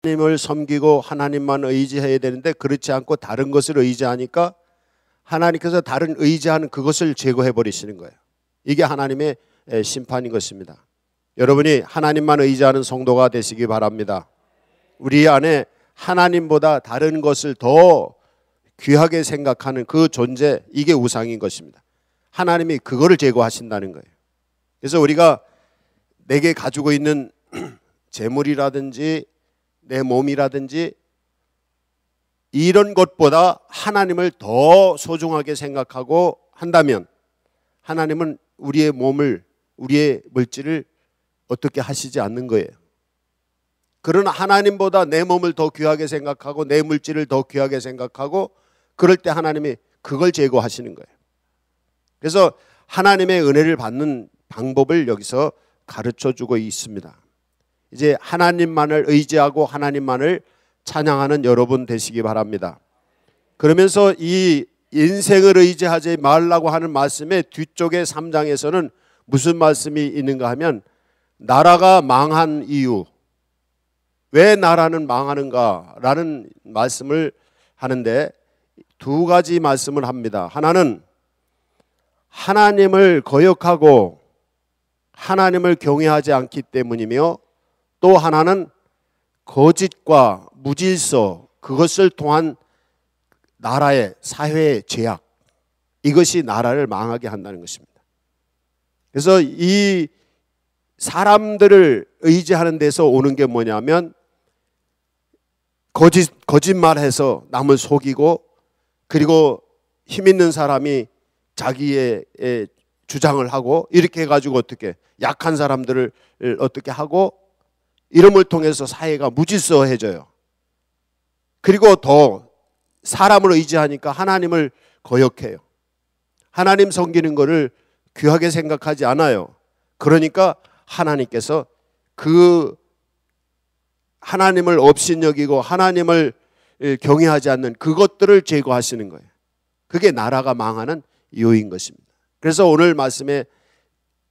하나님을 섬기고 하나님만 의지해야 되는데 그렇지 않고 다른 것을 의지하니까 하나님께서 다른 의지하는 그것을 제거해 버리시는 거예요. 이게 하나님의 심판인 것입니다. 여러분이 하나님만 의지하는 성도가 되시기 바랍니다. 우리 안에 하나님보다 다른 것을 더 귀하게 생각하는 그 존재, 이게 우상인 것입니다. 하나님이 그거를 제거하신다는 거예요. 그래서 우리가 내게 가지고 있는 재물이라든지 내 몸이라든지 이런 것보다 하나님을 더 소중하게 생각하고 한다면 하나님은 우리의 몸을, 우리의 물질을 어떻게 하시지 않는 거예요. 그러나 하나님보다 내 몸을 더 귀하게 생각하고 내 물질을 더 귀하게 생각하고 그럴 때 하나님이 그걸 제거하시는 거예요. 그래서 하나님의 은혜를 받는 방법을 여기서 가르쳐주고 있습니다. 이제 하나님만을 의지하고 하나님만을 찬양하는 여러분 되시기 바랍니다. 그러면서 이 인생을 의지하지 말라고 하는 말씀의 뒤쪽에 3장에서는 무슨 말씀이 있는가 하면 나라가 망한 이유, 왜 나라는 망하는가라는 말씀을 하는데 두 가지 말씀을 합니다. 하나는 하나님을 거역하고 하나님을 경외하지 않기 때문이며 또 하나는 거짓과 무질서, 그것을 통한 나라의 사회의 죄악, 이것이 나라를 망하게 한다는 것입니다. 그래서 이 사람들을 의지하는 데서 오는 게 뭐냐면 거짓말해서 남을 속이고 그리고 힘 있는 사람이 자기의 주장을 하고 이렇게 해가지고 어떻게 약한 사람들을 어떻게 하고 이름을 통해서 사회가 무질서해져요. 그리고 더 사람을 의지하니까 하나님을 거역해요. 하나님 섬기는 것을 귀하게 생각하지 않아요. 그러니까 하나님께서 그 하나님을 업신여기고 하나님을 경외하지 않는 그것들을 제거하시는 거예요. 그게 나라가 망하는 이유인 것입니다. 그래서 오늘 말씀에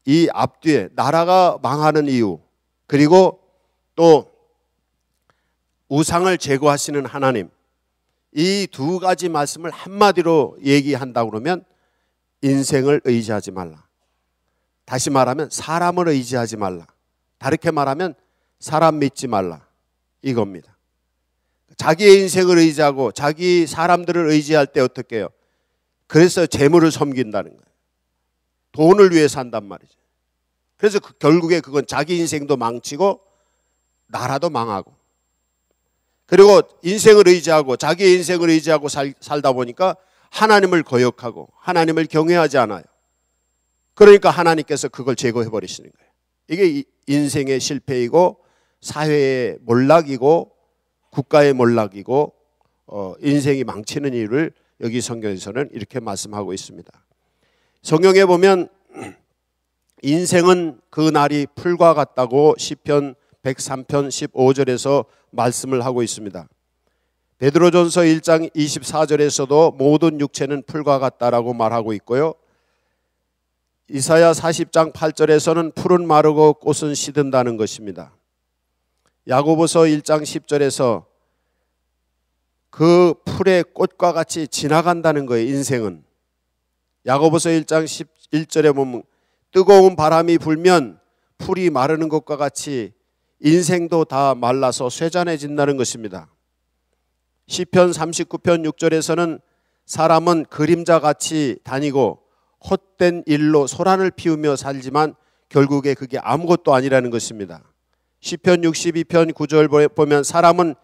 이 앞뒤에 나라가 망하는 이유, 그리고 또 우상을 제거하시는 하나님, 이 두 가지 말씀을 한마디로 얘기한다고 그러면 인생을 의지하지 말라. 다시 말하면 사람을 의지하지 말라. 다르게 말하면 사람 믿지 말라. 이겁니다. 자기의 인생을 의지하고 자기 사람들을 의지할 때 어떻게 해요? 그래서 재물을 섬긴다는 거예요. 돈을 위해 산단 말이죠. 그래서 결국에 그건 자기 인생도 망치고 나라도 망하고, 그리고 인생을 의지하고 자기의 인생을 의지하고 살다 보니까 하나님을 거역하고 하나님을 경외하지 않아요. 그러니까 하나님께서 그걸 제거해 버리시는 거예요. 이게 인생의 실패이고 사회의 몰락이고 국가의 몰락이고 인생이 망치는 이유를 여기 성경에서는 이렇게 말씀하고 있습니다. 성경에 보면 인생은 그 날이 풀과 같다고 시편 103편 15절에서 말씀을 하고 있습니다. 베드로전서 1장 24절에서도 모든 육체는 풀과 같다라고 말하고 있고요. 이사야 40장 8절에서는 풀은 마르고 꽃은 시든다는 것입니다. 야고보서 1장 10절에서 그 풀의 꽃과 같이 지나간다는 거예요. 인생은. 야고보서 1장 11절에 보면 뜨거운 바람이 불면 풀이 마르는 것과 같이 인생도 다 말라서 쇠잔해진다는 것입니다. 시편 39편 6절에서는 사람은 그림자같이 다니고 헛된 일로 소란을 피우며 살지만 결국에 그게 아무것도 아니라는 것입니다. 시편 62편 9절 보면 사람은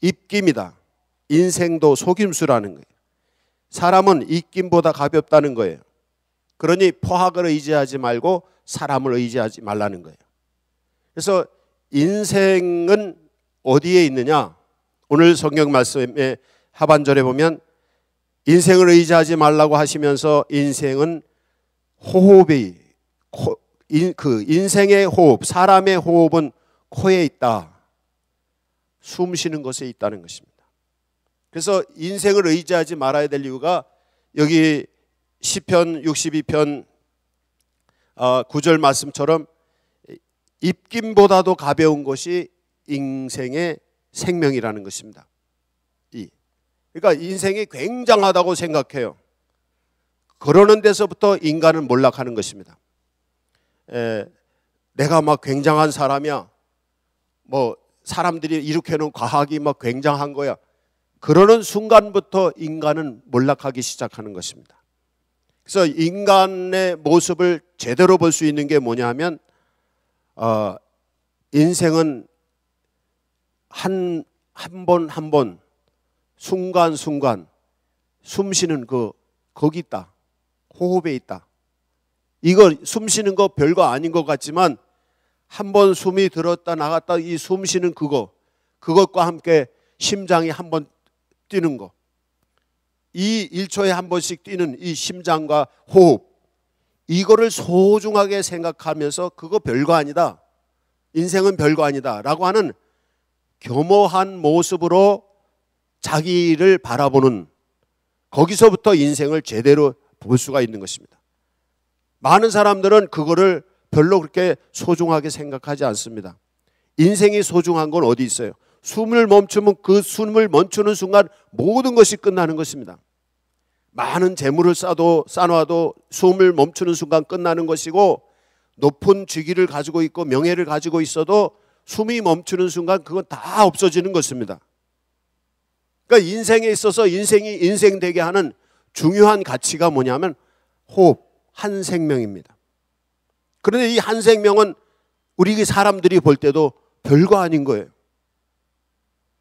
입김이다. 인생도 속임수라는 거예요. 사람은 입김보다 가볍다는 거예요. 그러니 포학을 의지하지 말고 사람을 의지하지 말라는 거예요. 그래서 인생은 어디에 있느냐? 오늘 성경 말씀의 하반절에 보면 인생을 의지하지 말라고 하시면서 인생은 호흡이, 그 인생의 호흡, 사람의 호흡은 코에 있다. 숨 쉬는 것에 있다는 것입니다. 그래서 인생을 의지하지 말아야 될 이유가 여기 시편 62편 9절 말씀처럼 입김보다도 가벼운 것이 인생의 생명이라는 것입니다. 그러니까 인생이 굉장하다고 생각해요. 그러는 데서부터 인간은 몰락하는 것입니다. 내가 막 굉장한 사람이야. 뭐 사람들이 일으켜놓은 과학이 막 굉장한 거야. 그러는 순간부터 인간은 몰락하기 시작하는 것입니다. 그래서 인간의 모습을 제대로 볼 수 있는 게 뭐냐 하면 인생은 한 번 한 번 순간순간 숨쉬는 거기 있다. 호흡에 있다. 이거 숨쉬는 거 별거 아닌 것 같지만 한 번 숨이 들었다 나갔다 이 숨쉬는 그것과 함께 심장이 한 번 뛰는 거, 이 1초에 한 번씩 뛰는 이 심장과 호흡, 이거를 소중하게 생각하면서 그거 별거 아니다, 인생은 별거 아니다 라고 하는 겸허한 모습으로 자기를 바라보는, 거기서부터 인생을 제대로 볼 수가 있는 것입니다. 많은 사람들은 그거를 별로 그렇게 소중하게 생각하지 않습니다. 인생이 소중한 건 어디 있어요? 숨을 멈추면 그 숨을 멈추는 순간 모든 것이 끝나는 것입니다. 많은 재물을 쌓아놔도 숨을 멈추는 순간 끝나는 것이고, 높은 직위를 가지고 있고 명예를 가지고 있어도 숨이 멈추는 순간 그건 다 없어지는 것입니다. 그러니까 인생에 있어서 인생이 인생되게 하는 중요한 가치가 뭐냐면 호흡, 한 생명입니다. 그런데 이 한 생명은 우리 사람들이 볼 때도 별거 아닌 거예요.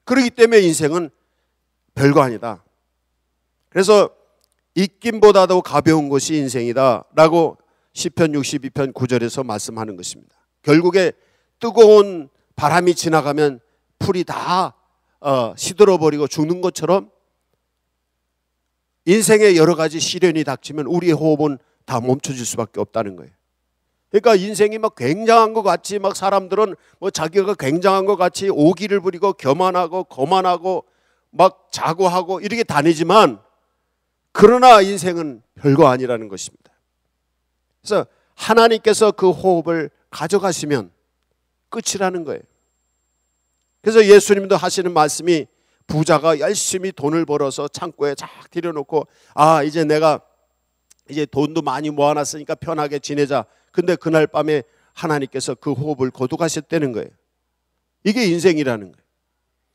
그렇기 때문에 인생은 별거 아니다. 그래서 입김보다도 가벼운 것이 인생이다 라고 시편 62편 9절에서 말씀하는 것입니다. 결국에 뜨거운 바람이 지나가면 풀이 다 시들어버리고 죽는 것처럼 인생에 여러 가지 시련이 닥치면 우리의 호흡은 다 멈춰질 수밖에 없다는 거예요. 그러니까 인생이 막 굉장한 것 같이, 막 사람들은 뭐 자기가 굉장한 것 같이 오기를 부리고 교만하고 거만하고 막 자고하고 이렇게 다니지만, 그러나 인생은 별거 아니라는 것입니다. 그래서 하나님께서 그 호흡을 가져가시면 끝이라는 거예요. 그래서 예수님도 하시는 말씀이, 부자가 열심히 돈을 벌어서 창고에 쫙 들여놓고 이제 내가 이제 돈도 많이 모아놨으니까 편하게 지내자. 근데 그날 밤에 하나님께서 그 호흡을 거두가셨다는 거예요. 이게 인생이라는 거예요.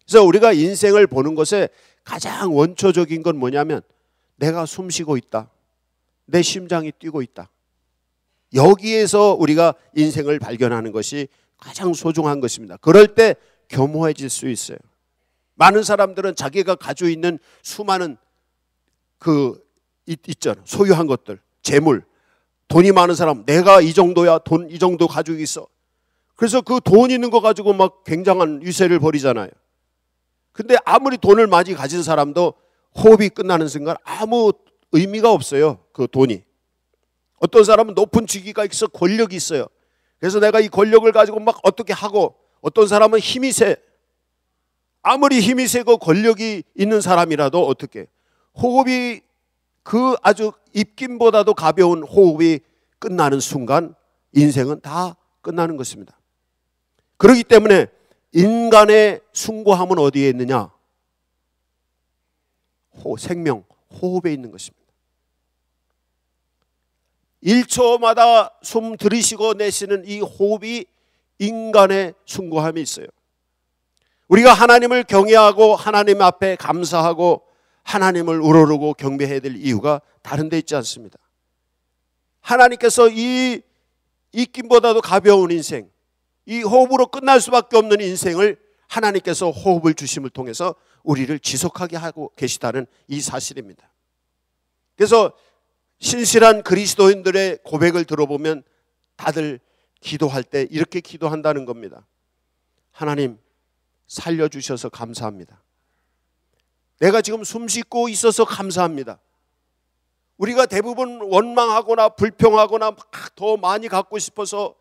그래서 우리가 인생을 보는 것에 가장 원초적인 건 뭐냐면 내가 숨쉬고 있다, 내 심장이 뛰고 있다, 여기에서 우리가 인생을 발견하는 것이 가장 소중한 것입니다. 그럴 때 겸허해질 수 있어요. 많은 사람들은 자기가 가지고 있는 수많은 있잖아, 소유한 것들, 재물, 돈이 많은 사람, 내가 이 정도야, 돈 이 정도 가지고 있어. 그래서 그 돈 있는 거 가지고 막 굉장한 유세를 벌이잖아요. 근데 아무리 돈을 많이 가진 사람도 호흡이 끝나는 순간 아무 의미가 없어요, 그 돈이. 어떤 사람은 높은 직위가 있어, 권력이 있어요. 그래서 내가 이 권력을 가지고 막 어떻게 하고, 어떤 사람은 힘이 세. 아무리 힘이 세고 권력이 있는 사람이라도 어떻게, 호흡이 아주 입김보다도 가벼운 호흡이 끝나는 순간 인생은 다 끝나는 것입니다. 그렇기 때문에 인간의 숭고함은 어디에 있느냐? 생명, 호흡에 있는 것입니다. 1초마다 숨 들이쉬고 내쉬는 이 호흡이 인간의 숭고함이 있어요. 우리가 하나님을 경외하고 하나님 앞에 감사하고 하나님을 우러르고 경배해야 될 이유가 다른 데 있지 않습니다. 하나님께서 이 입김보다도 가벼운 인생, 이 호흡으로 끝날 수밖에 없는 인생을 하나님께서 호흡을 주심을 통해서 우리를 지속하게 하고 계시다는 이 사실입니다. 그래서 신실한 그리스도인들의 고백을 들어보면 다들 기도할 때 이렇게 기도한다는 겁니다. 하나님, 살려주셔서 감사합니다. 내가 지금 숨 쉬고 있어서 감사합니다. 우리가 대부분 원망하거나 불평하거나 더 많이 갖고 싶어서,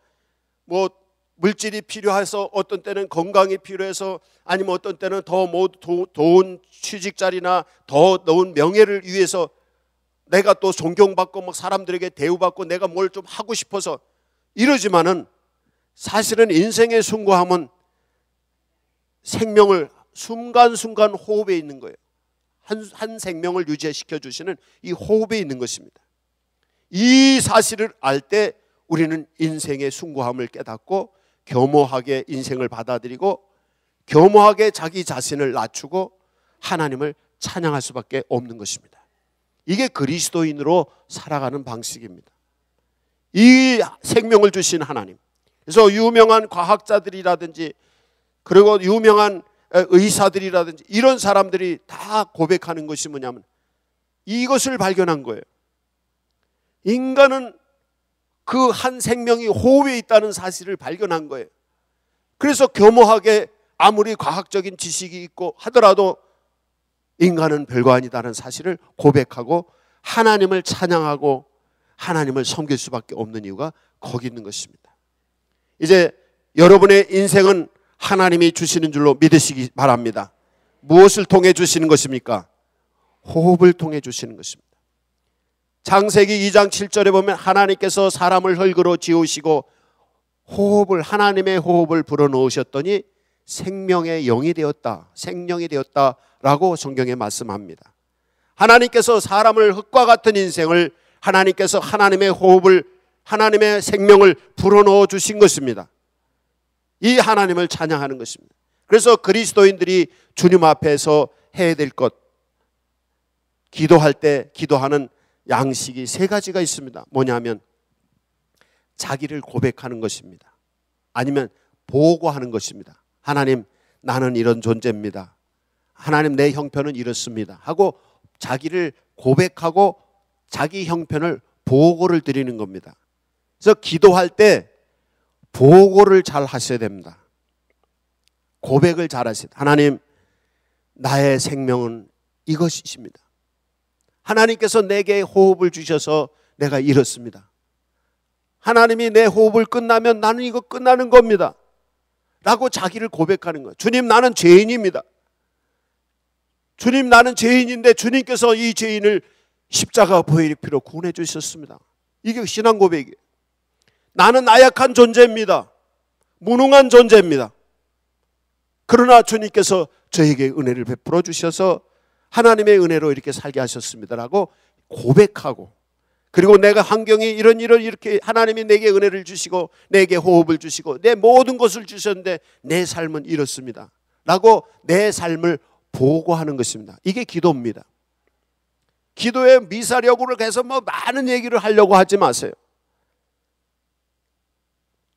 뭐 물질이 필요해서, 어떤 때는 건강이 필요해서, 아니면 어떤 때는 더 좋은 취직 자리나 더 좋은 명예를 위해서 내가 또 존경받고 막 사람들에게 대우받고 내가 뭘 좀 하고 싶어서 이러지만은, 사실은 인생의 숭고함은 생명을 순간순간 호흡에 있는 거예요. 한 생명을 유지시켜 주시는 이 호흡에 있는 것입니다. 이 사실을 알 때 우리는 인생의 숭고함을 깨닫고 겸허하게 인생을 받아들이고 겸허하게 자기 자신을 낮추고 하나님을 찬양할 수밖에 없는 것입니다. 이게 그리스도인으로 살아가는 방식입니다. 이 생명을 주신 하나님, 그래서 유명한 과학자들이라든지 그리고 유명한 의사들이라든지 이런 사람들이 다 고백하는 것이 뭐냐면 이것을 발견한 거예요. 인간은 그 한 생명이 호흡에 있다는 사실을 발견한 거예요. 그래서 겸허하게 아무리 과학적인 지식이 있고 하더라도 인간은 별거 아니다는 사실을 고백하고 하나님을 찬양하고 하나님을 섬길 수밖에 없는 이유가 거기 있는 것입니다. 이제 여러분의 인생은 하나님이 주시는 줄로 믿으시기 바랍니다. 무엇을 통해 주시는 것입니까? 호흡을 통해 주시는 것입니다. 창세기 2장 7절에 보면 하나님께서 사람을 흙으로 지으시고 하나님의 호흡을 불어넣으셨더니 생명의 영이 되었다, 생명이 되었다라고 성경에 말씀합니다. 하나님께서 사람을 흙과 같은 인생을 하나님께서 하나님의 호흡을, 하나님의 생명을 불어넣어 주신 것입니다. 이 하나님을 찬양하는 것입니다. 그래서 그리스도인들이 주님 앞에서 해야 될 것, 기도할 때 기도하는 양식이 세 가지가 있습니다. 뭐냐면 자기를 고백하는 것입니다. 아니면 보고하는 것입니다. 하나님, 나는 이런 존재입니다. 하나님, 내 형편은 이렇습니다 하고 자기를 고백하고 자기 형편을 보고를 드리는 겁니다. 그래서 기도할 때 보고를 잘 하셔야 됩니다. 고백을 잘 하셔야 됩니다. 하나님, 나의 생명은 이것이십니다. 하나님께서 내게 호흡을 주셔서 내가 이렇습니다. 하나님이 내 호흡을 끝나면 나는 이거 끝나는 겁니다 라고 자기를 고백하는 거예요. 주님, 나는 죄인입니다. 주님, 나는 죄인인데 주님께서 이 죄인을 십자가 보혈의 피로 구원해 주셨습니다. 이게 신앙 고백이에요. 나는 나약한 존재입니다. 무능한 존재입니다. 그러나 주님께서 저에게 은혜를 베풀어 주셔서 하나님의 은혜로 이렇게 살게 하셨습니다라고 고백하고, 그리고 내가 환경이 이렇게 하나님이 내게 은혜를 주시고 내게 호흡을 주시고 내 모든 것을 주셨는데 내 삶은 이렇습니다 라고 내 삶을 보고하는 것입니다. 이게 기도입니다. 기도에 미사력으로 해서 많은 얘기를 하려고 하지 마세요.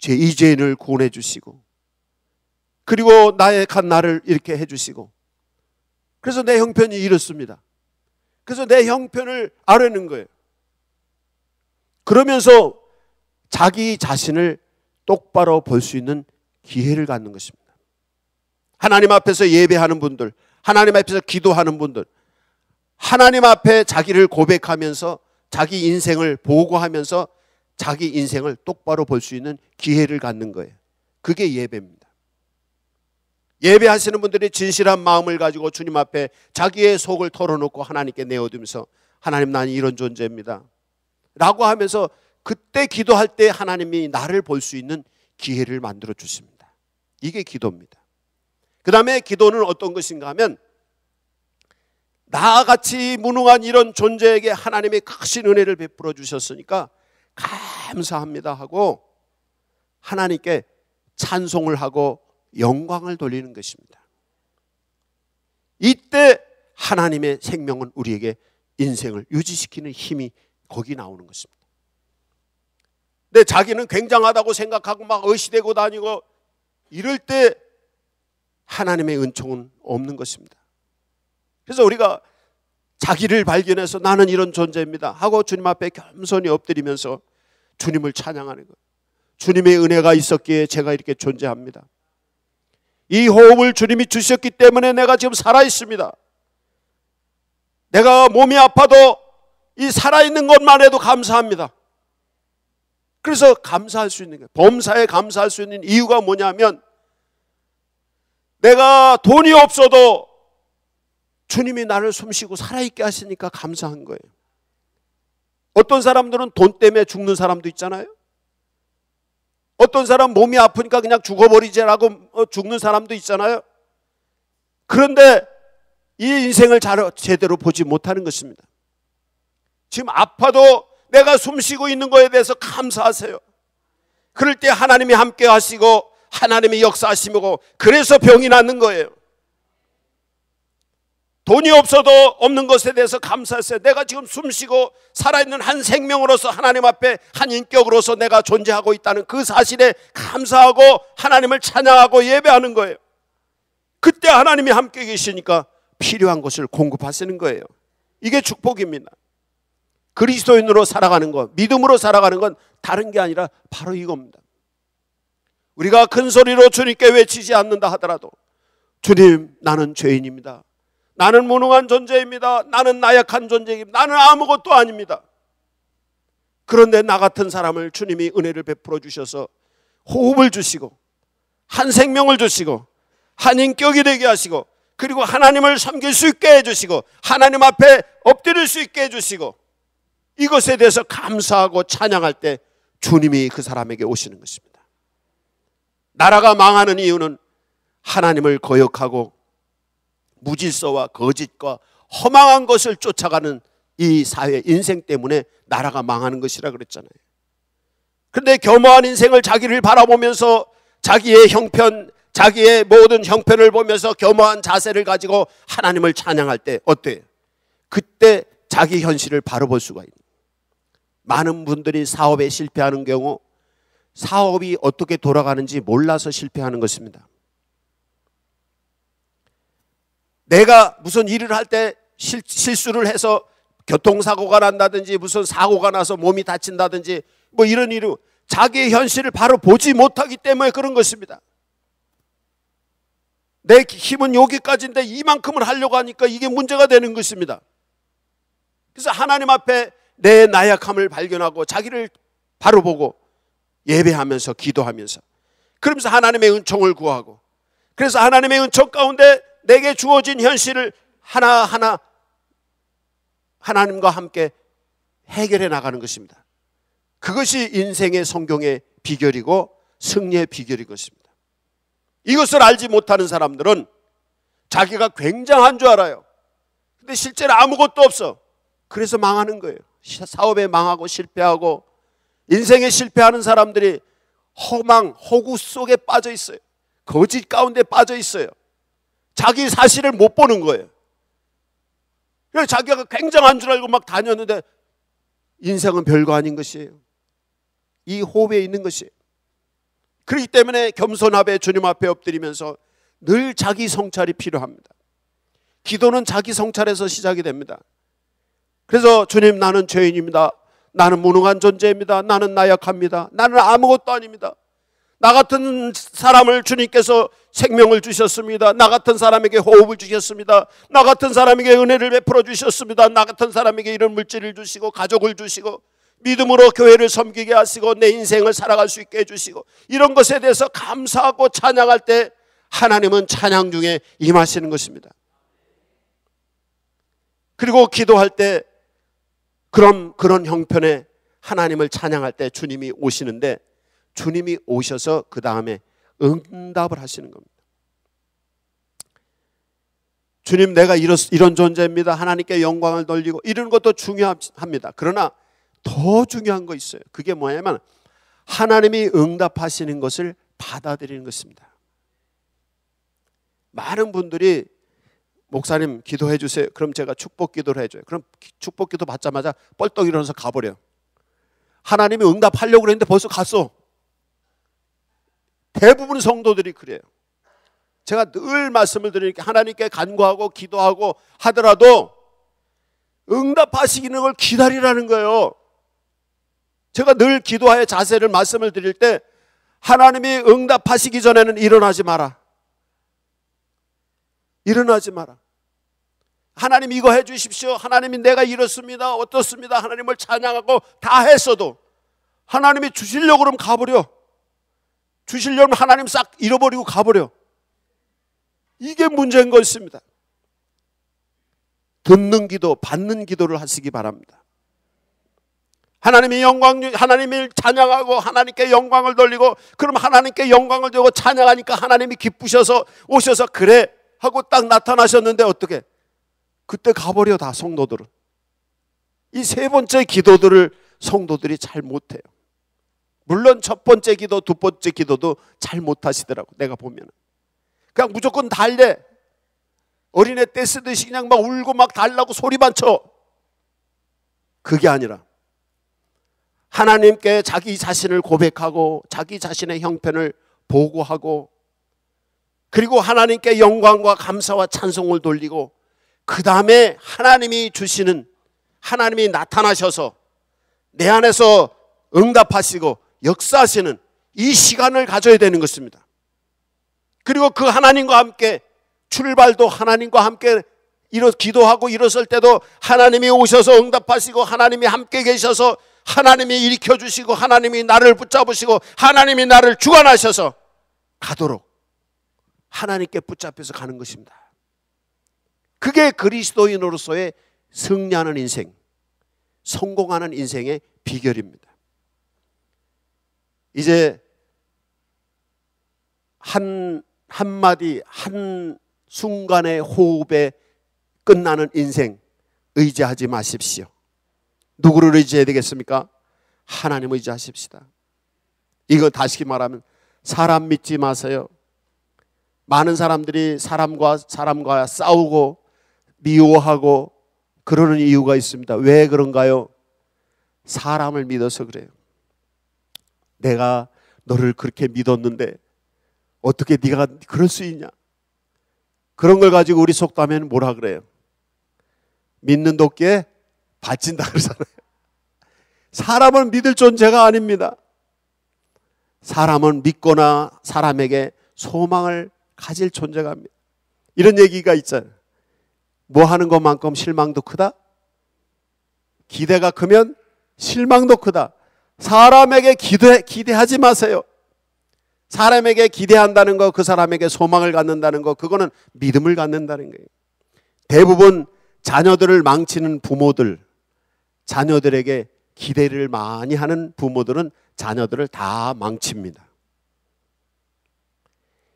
이 죄인을 구원해 주시고 그리고 나약한 나를 이렇게 해 주시고 그래서 내 형편이 이렇습니다. 그래서 내 형편을 아뢰는 거예요. 그러면서 자기 자신을 똑바로 볼 수 있는 기회를 갖는 것입니다. 하나님 앞에서 예배하는 분들, 하나님 앞에서 기도하는 분들, 하나님 앞에 자기를 고백하면서 자기 인생을 보고하면서 자기 인생을 똑바로 볼 수 있는 기회를 갖는 거예요. 그게 예배입니다. 예배하시는 분들이 진실한 마음을 가지고 주님 앞에 자기의 속을 털어놓고 하나님께 내어두면서 하나님, 나는 이런 존재입니다 라고 하면서 그때 기도할 때 하나님이 나를 볼 수 있는 기회를 만들어 주십니다. 이게 기도입니다. 그 다음에 기도는 어떤 것인가 하면 나같이 무능한 이런 존재에게 하나님의 크신 은혜를 베풀어 주셨으니까 감사합니다 하고 하나님께 찬송을 하고 영광을 돌리는 것입니다. 이때 하나님의 생명은 우리에게 인생을 유지시키는 힘이 거기 나오는 것입니다. 근데 자기는 굉장하다고 생각하고 막 의시되고 다니고 이럴 때 하나님의 은총은 없는 것입니다. 그래서 우리가 자기를 발견해서 나는 이런 존재입니다 하고 주님 앞에 겸손히 엎드리면서 주님을 찬양하는 거예요. 주님의 은혜가 있었기에 제가 이렇게 존재합니다. 이 호흡을 주님이 주셨기 때문에 내가 지금 살아있습니다. 내가 몸이 아파도 이 살아있는 것만 해도 감사합니다. 그래서 감사할 수 있는 거예요. 범사에 감사할 수 있는 이유가 뭐냐면 내가 돈이 없어도 주님이 나를 숨쉬고 살아있게 하시니까 감사한 거예요. 어떤 사람들은 돈 때문에 죽는 사람도 있잖아요. 어떤 사람 몸이 아프니까 그냥 죽어버리자라고 죽는 사람도 있잖아요. 그런데 이 인생을 제대로 보지 못하는 것입니다. 지금 아파도 내가 숨쉬고 있는 것에 대해서 감사하세요. 그럴 때 하나님이 함께 하시고 하나님이 역사하시고, 그래서 병이 낫는 거예요. 돈이 없어도 없는 것에 대해서 감사하세요. 내가 지금 숨쉬고 살아있는 한 생명으로서 하나님 앞에 한 인격으로서 내가 존재하고 있다는 그 사실에 감사하고 하나님을 찬양하고 예배하는 거예요. 그때 하나님이 함께 계시니까 필요한 것을 공급하시는 거예요. 이게 축복입니다. 그리스도인으로 살아가는 것, 믿음으로 살아가는 건 다른 게 아니라 바로 이겁니다. 우리가 큰 소리로 주님께 외치지 않는다 하더라도, 주님, 나는 죄인입니다. 나는 무능한 존재입니다. 나는 나약한 존재입니다. 나는 아무것도 아닙니다. 그런데 나 같은 사람을 주님이 은혜를 베풀어 주셔서 호흡을 주시고 한 생명을 주시고 한 인격이 되게 하시고, 그리고 하나님을 섬길 수 있게 해주시고 하나님 앞에 엎드릴 수 있게 해주시고, 이것에 대해서 감사하고 찬양할 때 주님이 그 사람에게 오시는 것입니다. 나라가 망하는 이유는 하나님을 거역하고 무질서와 거짓과 허망한 것을 쫓아가는 이 사회 인생 때문에 나라가 망하는 것이라 그랬잖아요. 그런데 겸허한 인생을 자기를 바라보면서 자기의 형편, 자기의 모든 형편을 보면서 겸허한 자세를 가지고 하나님을 찬양할 때 어때요? 그때 자기 현실을 바로 볼 수가 있는. 많은 분들이 사업에 실패하는 경우 사업이 어떻게 돌아가는지 몰라서 실패하는 것입니다. 내가 무슨 일을 할 때 실수를 해서 교통사고가 난다든지 무슨 사고가 나서 몸이 다친다든지 뭐 이런 일로 자기의 현실을 바로 보지 못하기 때문에 그런 것입니다. 내 힘은 여기까지인데 이만큼을 하려고 하니까 이게 문제가 되는 것입니다. 그래서 하나님 앞에 내 나약함을 발견하고 자기를 바로 보고 예배하면서 기도하면서, 그러면서 하나님의 은총을 구하고, 그래서 하나님의 은총 가운데 내게 주어진 현실을 하나하나 하나님과 함께 해결해 나가는 것입니다. 그것이 인생의 성공의 비결이고 승리의 비결인 것입니다. 이것을 알지 못하는 사람들은 자기가 굉장한 줄 알아요. 근데 실제로 아무것도 없어. 그래서 망하는 거예요. 사업에 망하고 실패하고 인생에 실패하는 사람들이 허구 속에 빠져 있어요. 거짓 가운데 빠져 있어요. 자기 사실을 못 보는 거예요. 그래서 자기가 굉장한 줄 알고 막 다녔는데 인생은 별거 아닌 것이에요. 이 호흡에 있는 것이에요. 그렇기 때문에 겸손하게 주님 앞에 엎드리면서 늘 자기 성찰이 필요합니다. 기도는 자기 성찰에서 시작이 됩니다. 그래서 주님, 나는 죄인입니다. 나는 무능한 존재입니다. 나는 나약합니다. 나는 아무것도 아닙니다. 나 같은 사람을 주님께서 생명을 주셨습니다. 나 같은 사람에게 호흡을 주셨습니다. 나 같은 사람에게 은혜를 베풀어 주셨습니다. 나 같은 사람에게 이런 물질을 주시고 가족을 주시고 믿음으로 교회를 섬기게 하시고 내 인생을 살아갈 수 있게 해주시고, 이런 것에 대해서 감사하고 찬양할 때 하나님은 찬양 중에 임하시는 것입니다. 그리고 기도할 때 그런 형편에 하나님을 찬양할 때 주님이 오시는데, 주님이 오셔서 그 다음에 응답을 하시는 겁니다. 주님, 내가 이런 존재입니다. 하나님께 영광을 돌리고 이런 것도 중요합니다. 그러나 더 중요한 거 있어요. 그게 뭐냐면 하나님이 응답하시는 것을 받아들이는 것입니다. 많은 분들이 목사님 기도해 주세요. 그럼 제가 축복 기도를 해줘요. 그럼 축복 기도 받자마자 뻘떡 일어나서 가버려. 하나님이 응답하려고 그랬는데 벌써 갔어. 대부분 성도들이 그래요. 제가 늘 말씀을 드리니까 하나님께 간구하고 기도하고 하더라도 응답하시는 걸 기다리라는 거예요. 제가 늘 기도하여 자세를 말씀을 드릴 때 하나님이 응답하시기 전에는 일어나지 마라. 일어나지 마라. 하나님 이거 해 주십시오. 하나님이 내가 이렇습니다. 어떻습니다. 하나님을 찬양하고 다 했어도 하나님이 주시려고 그러면 가버려. 주시려면 하나님 싹 잃어버리고 가버려. 이게 문제인 것입니다. 듣는 기도, 받는 기도를 하시기 바랍니다. 하나님을 찬양하고 하나님께 영광을 돌리고, 그럼 하나님께 영광을 돌리고 찬양하니까 하나님이 기쁘셔서 오셔서, 그래 하고 딱 나타나셨는데 어떻게? 그때 가버려 다 성도들은. 이 세 번째 기도들을 성도들이 잘 못해요. 물론 첫 번째 기도, 두 번째 기도도 잘 못하시더라고. 내가 보면 그냥 무조건 달래. 어린애 떼 쓰듯이 그냥 막 울고 막 달라고 소리만 쳐. 그게 아니라 하나님께 자기 자신을 고백하고 자기 자신의 형편을 보고하고, 그리고 하나님께 영광과 감사와 찬송을 돌리고, 그 다음에 하나님이 주시는, 하나님이 나타나셔서 내 안에서 응답하시고 역사하시는 이 시간을 가져야 되는 것입니다. 그리고 그 하나님과 함께 출발도 하나님과 함께 기도하고 일어설 때도 하나님이 오셔서 응답하시고, 하나님이 함께 계셔서 하나님이 일으켜주시고, 하나님이 나를 붙잡으시고, 하나님이 나를 주관하셔서 가도록 하나님께 붙잡혀서 가는 것입니다. 그게 그리스도인으로서의 승리하는 인생, 성공하는 인생의 비결입니다. 이제 한마디 한순간의 호흡에 끝나는 인생 의지하지 마십시오. 누구를 의지해야 되겠습니까? 하나님을 의지하십시다. 이거 다시 말하면 사람 믿지 마세요. 많은 사람들이 사람과 싸우고 미워하고 그러는 이유가 있습니다. 왜 그런가요? 사람을 믿어서 그래요. 내가 너를 그렇게 믿었는데 어떻게 네가 그럴 수 있냐? 그런 걸 가지고 우리 속담에는 뭐라 그래요? 믿는 도끼에 받친다 그러잖아요. 사람은 믿을 존재가 아닙니다. 사람은 믿거나 사람에게 소망을 가질 존재가 합니다. 이런 얘기가 있잖아요. 뭐 하는 것만큼 실망도 크다? 기대가 크면 실망도 크다. 사람에게 기대하지 마세요. 사람에게 기대한다는 거, 그 사람에게 소망을 갖는다는 거, 그거는 믿음을 갖는다는 거예요. 대부분 자녀들을 망치는 부모들, 자녀들에게 기대를 많이 하는 부모들은 자녀들을 다 망칩니다.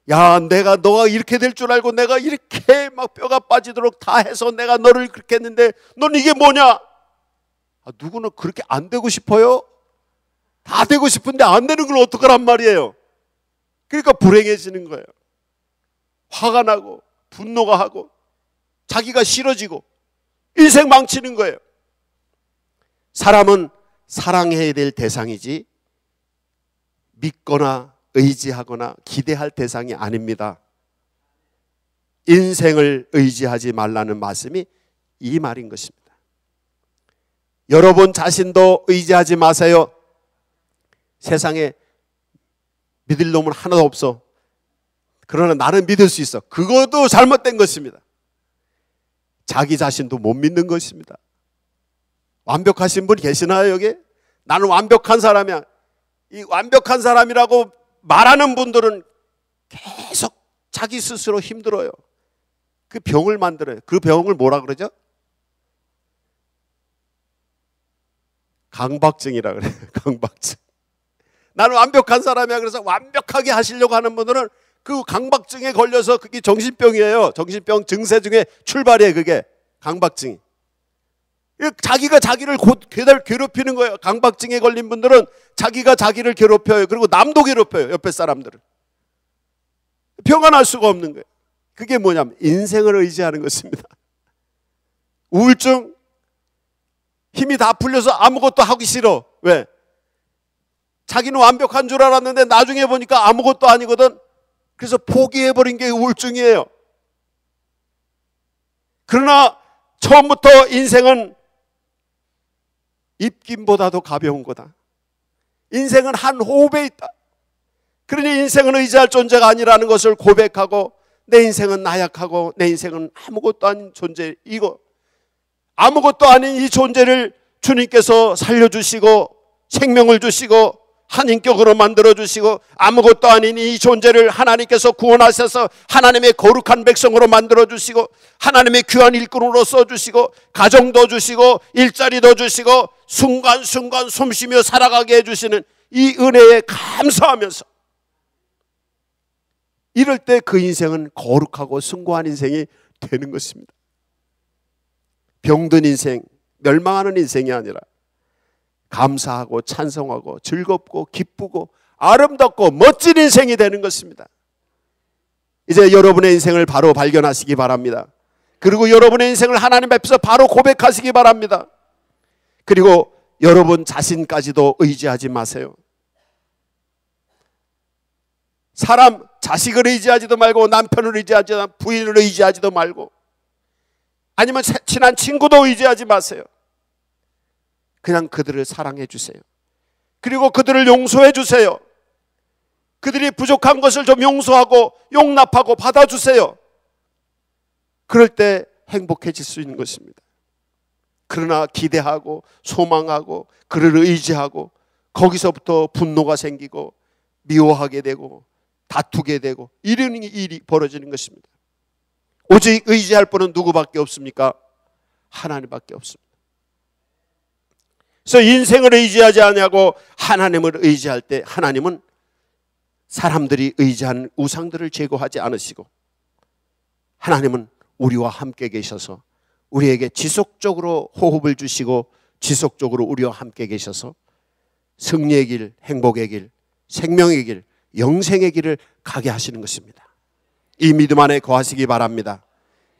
야, 너가 이렇게 될 줄 알고 내가 이렇게 막 뼈가 빠지도록 다 해서 내가 너를 그렇게 했는데 넌 이게 뭐냐? 누구는 그렇게 안 되고 싶어요? 다 되고 싶은데 안 되는 걸 어떡하란 말이에요. 그러니까 불행해지는 거예요. 화가 나고 분노가 하고 자기가 싫어지고 인생 망치는 거예요. 사람은 사랑해야 될 대상이지 믿거나 의지하거나 기대할 대상이 아닙니다. 인생을 의지하지 말라는 말씀이 이 말인 것입니다. 여러분 자신도 의지하지 마세요. 세상에 믿을 놈은 하나도 없어. 그러나 나는 믿을 수 있어. 그것도 잘못된 것입니다. 자기 자신도 못 믿는 것입니다. 완벽하신 분이 계시나요 여기? 나는 완벽한 사람이야. 이 완벽한 사람이라고 말하는 분들은 계속 자기 스스로 힘들어요. 그 병을 만들어요. 그 병을 뭐라 그러죠? 강박증이라 그래요. 강박증. 나는 완벽한 사람이야. 그래서 완벽하게 하시려고 하는 분들은 그 강박증에 걸려서 그게 정신병이에요. 정신병 증세 중에 출발이에요. 그게 강박증이. 자기가 자기를 괴롭히는 거예요. 강박증에 걸린 분들은 자기가 자기를 괴롭혀요. 그리고 남도 괴롭혀요. 옆에 사람들을. 평안할 수가 없는 거예요. 그게 뭐냐면 인생을 의지하는 것입니다. 우울증, 힘이 다 풀려서 아무것도 하기 싫어. 왜? 자기는 완벽한 줄 알았는데 나중에 보니까 아무것도 아니거든. 그래서 포기해버린 게 우울증이에요. 그러나 처음부터 인생은 입김보다도 가벼운 거다. 인생은 한 호흡에 있다. 그러니 인생은 의지할 존재가 아니라는 것을 고백하고, 내 인생은 나약하고 내 인생은 아무것도 아닌 존재, 이거 아무것도 아닌 이 존재를 주님께서 살려주시고 생명을 주시고 한 인격으로 만들어주시고, 아무것도 아닌 이 존재를 하나님께서 구원하셔서 하나님의 거룩한 백성으로 만들어주시고, 하나님의 귀한 일꾼으로 써주시고, 가정도 주시고 일자리도 주시고 순간순간 숨쉬며 살아가게 해주시는 이 은혜에 감사하면서 이럴 때 그 인생은 거룩하고 숭고한 인생이 되는 것입니다. 병든 인생, 멸망하는 인생이 아니라 감사하고 찬송하고 즐겁고 기쁘고 아름답고 멋진 인생이 되는 것입니다. 이제 여러분의 인생을 바로 발견하시기 바랍니다. 그리고 여러분의 인생을 하나님 앞에서 바로 고백하시기 바랍니다. 그리고 여러분 자신까지도 의지하지 마세요. 사람, 자식을 의지하지도 말고, 남편을 의지하지도 말고, 부인을 의지하지도 말고, 아니면 친한 친구도 의지하지 마세요. 그냥 그들을 사랑해 주세요. 그리고 그들을 용서해 주세요. 그들이 부족한 것을 좀 용서하고 용납하고 받아주세요. 그럴 때 행복해질 수 있는 것입니다. 그러나 기대하고 소망하고 그를 의지하고 거기서부터 분노가 생기고 미워하게 되고 다투게 되고 이런 일이 벌어지는 것입니다. 오직 의지할 분은 누구밖에 없습니까? 하나님밖에 없습니다. 그래서 인생을 의지하지 않냐고 하나님을 의지할 때 하나님은 사람들이 의지하는 우상들을 제거하지 않으시고 하나님은 우리와 함께 계셔서 우리에게 지속적으로 호흡을 주시고 지속적으로 우리와 함께 계셔서 승리의 길, 행복의 길, 생명의 길, 영생의 길을 가게 하시는 것입니다. 이 믿음 안에 거하시기 바랍니다.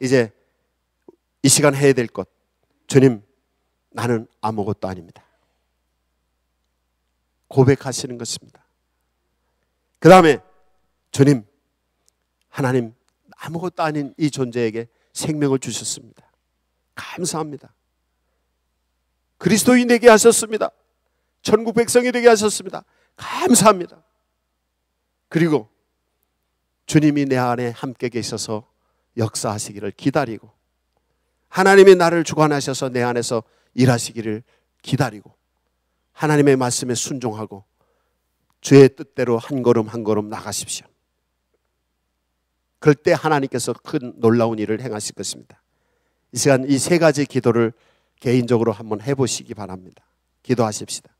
이제 이 시간 해야 될 것, 주님 나는 아무것도 아닙니다. 고백하시는 것입니다. 그 다음에 주님, 하나님 아무것도 아닌 이 존재에게 생명을 주셨습니다. 감사합니다. 그리스도인이 되게 하셨습니다. 천국 백성이 되게 하셨습니다. 감사합니다. 그리고 주님이 내 안에 함께 계셔서 역사하시기를 기다리고 하나님이 나를 주관하셔서 내 안에서 일하시기를 기다리고 하나님의 말씀에 순종하고 주의 뜻대로 한 걸음 한 걸음 나가십시오. 그럴 때 하나님께서 큰 놀라운 일을 행하실 것입니다. 이 시간 이 세 가지 기도를 개인적으로 한번 해보시기 바랍니다. 기도하십시다.